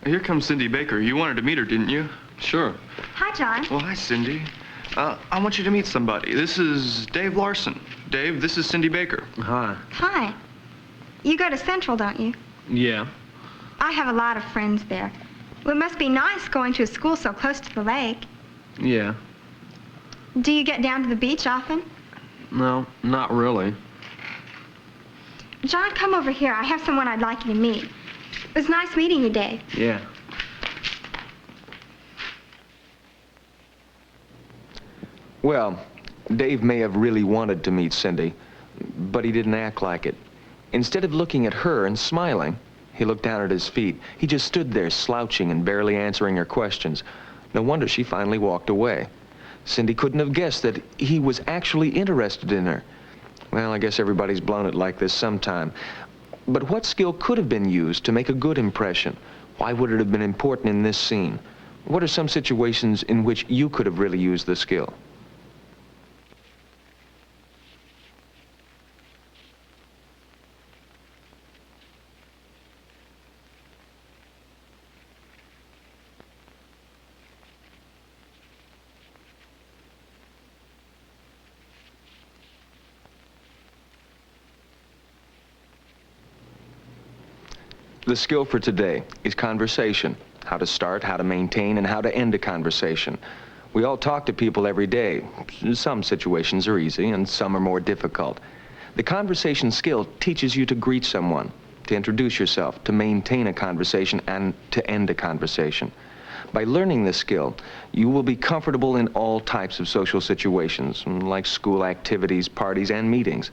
Here comes Cindy Baker. You wanted to meet her, didn't you? Sure. Hi, John. Well, hi, Cindy. I want you to meet somebody. This is Dave Larson. Dave, this is Cindy Baker. Hi. Hi. You go to Central, don't you? Yeah. I have a lot of friends there. Well, it must be nice going to a school so close to the lake. Yeah. Do you get down to the beach often? No, not really. John, come over here. I have someone I'd like you to meet. It was nice meeting you, Dave. Yeah. Well, Dave may have really wanted to meet Cindy, but he didn't act like it. Instead of looking at her and smiling, he looked down at his feet. He just stood there slouching and barely answering her questions. No wonder she finally walked away. Cindy couldn't have guessed that he was actually interested in her. Well, I guess everybody's blown it like this sometime. But what skill could have been used to make a good impression? Why would it have been important in this scene? What are some situations in which you could have really used the skill? The skill for today is conversation. How to start, how to maintain, and how to end a conversation. We all talk to people every day. Some situations are easy and some are more difficult. The conversation skill teaches you to greet someone, to introduce yourself, to maintain a conversation, and to end a conversation. By learning this skill, you will be comfortable in all types of social situations, like school activities, parties, and meetings.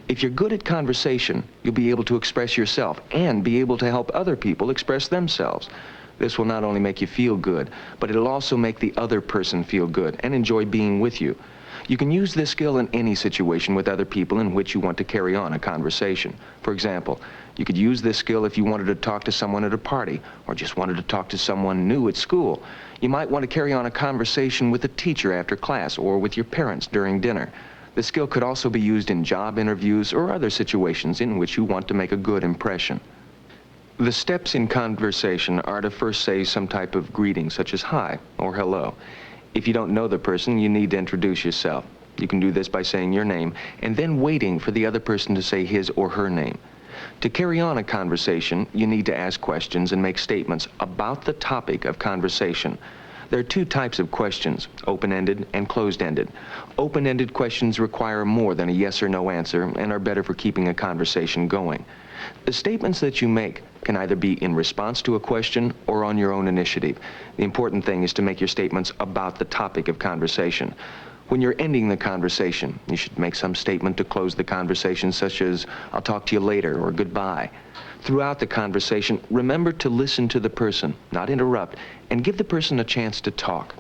If you're good at conversation, you'll be able to express yourself and be able to help other people express themselves. This will not only make you feel good, but it'll also make the other person feel good and enjoy being with you. You can use this skill in any situation with other people in which you want to carry on a conversation. For example, you could use this skill if you wanted to talk to someone at a party or just wanted to talk to someone new at school. You might want to carry on a conversation with a teacher after class or with your parents during dinner. The skill could also be used in job interviews or other situations in which you want to make a good impression. The steps in conversation are to first say some type of greeting, such as hi or hello. If you don't know the person, you need to introduce yourself. You can do this by saying your name and then waiting for the other person to say his or her name. To carry on a conversation, you need to ask questions and make statements about the topic of conversation. There are two types of questions, open-ended and closed-ended. Open-ended questions require more than a yes or no answer and are better for keeping a conversation going. The statements that you make can either be in response to a question or on your own initiative. The important thing is to make your statements about the topic of conversation. When you're ending the conversation, you should make some statement to close the conversation, such as, I'll talk to you later, or goodbye. Throughout the conversation, remember to listen to the person, not interrupt, and give the person a chance to talk.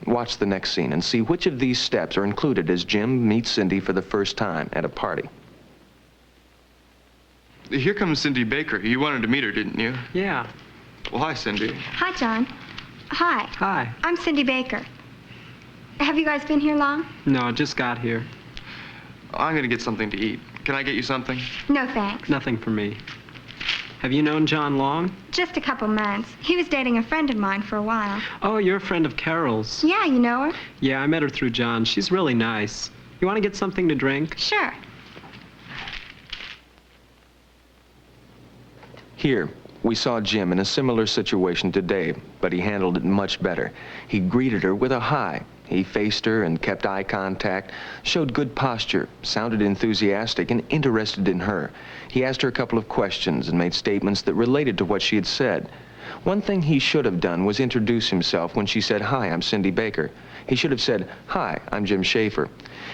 Watch the next scene and see which of these steps are included as Jim meets Cindy for the first time at a party. Here comes Cindy Baker. You wanted to meet her, didn't you? Yeah. Well, hi, Cindy. Hi, John. Hi. Hi. I'm Cindy Baker. Have you guys been here long? No, I just got here. I'm gonna get something to eat. Can I get you something? No, thanks. Nothing for me. Have you known John long? Just a couple months. He was dating a friend of mine for a while. Oh, you're a friend of Carol's. Yeah, you know her? Yeah, I met her through John. She's really nice. You want to get something to drink? Sure. Here, we saw Jim in a similar situation to Dave, but he handled it much better. He greeted her with a hi. He faced her and kept eye contact, showed good posture, sounded enthusiastic and interested in her. He asked her a couple of questions and made statements that related to what she had said. One thing he should have done was introduce himself when she said, "Hi, I'm Cindy Baker." He should have said, "Hi, I'm Jim Schaefer."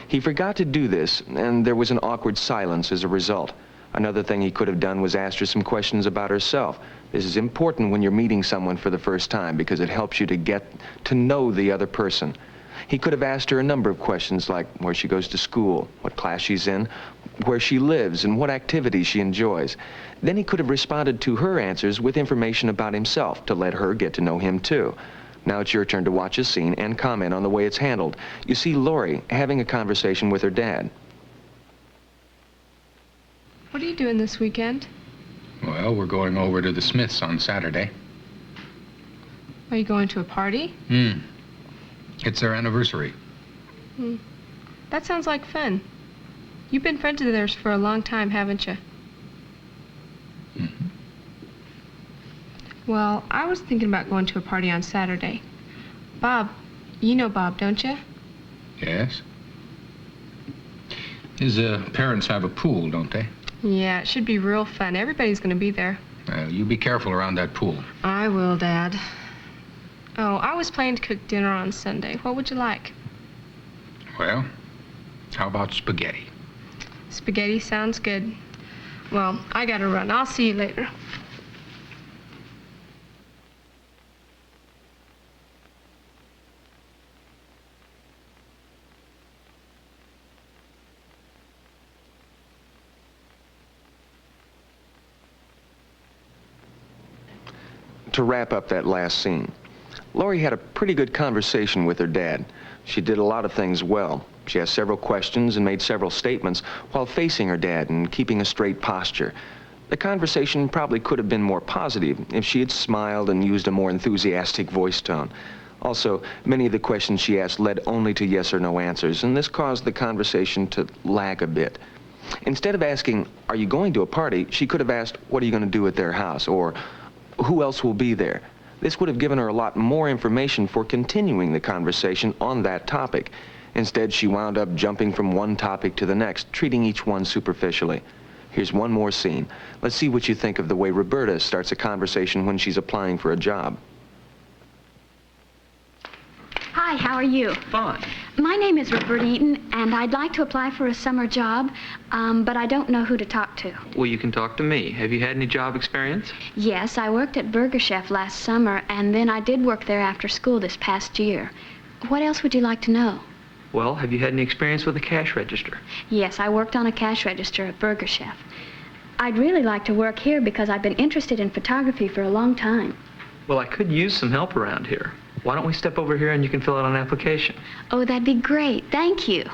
He forgot to do this, and there was an awkward silence as a result. Another thing he could have done was asked her some questions about herself. This is important when you're meeting someone for the first time because it helps you to get to know the other person. He could have asked her a number of questions like where she goes to school, what class she's in, where she lives, and what activities she enjoys. Then he could have responded to her answers with information about himself to let her get to know him too. Now it's your turn to watch a scene and comment on the way it's handled. You see Lori having a conversation with her dad. What are you doing this weekend? Well, we're going over to the Smiths on Saturday. Are you going to a party? It's their anniversary. That sounds like fun. You've been friends of theirs for a long time, haven't you? Well, I was thinking about going to a party on Saturday. Bob, you know Bob, don't you? Yes. His parents have a pool, don't they? Yeah, it should be real fun. Everybody's going to be there. You be careful around that pool. I will, Dad. Oh, I was planning to cook dinner on Sunday. What would you like? Well, how about spaghetti? Spaghetti sounds good. Well, I gotta run. I'll see you later. To wrap up that last scene, Lori had a pretty good conversation with her dad. She did a lot of things well. She asked several questions and made several statements while facing her dad and keeping a straight posture. The conversation probably could have been more positive if she had smiled and used a more enthusiastic voice tone. Also, many of the questions she asked led only to yes or no answers, and this caused the conversation to lag a bit. Instead of asking, "Are you going to a party?" she could have asked, "What are you going to do at their house?" or "Who else will be there?" This would have given her a lot more information for continuing the conversation on that topic. Instead, she wound up jumping from one topic to the next, treating each one superficially. Here's one more scene. Let's see what you think of the way Roberta starts a conversation when she's applying for a job. Hi, how are you? Fine. My name is Roberta Eaton, and I'd like to apply for a summer job, but I don't know who to talk to. Well, you can talk to me. Have you had any job experience? Yes, I worked at Burger Chef last summer, and then I did work there after school this past year. What else would you like to know? Well, have you had any experience with a cash register? Yes, I worked on a cash register at Burger Chef. I'd really like to work here because I've been interested in photography for a long time. Well, I could use some help around here. Why don't we step over here and you can fill out an application? Oh, that'd be great. Thank you.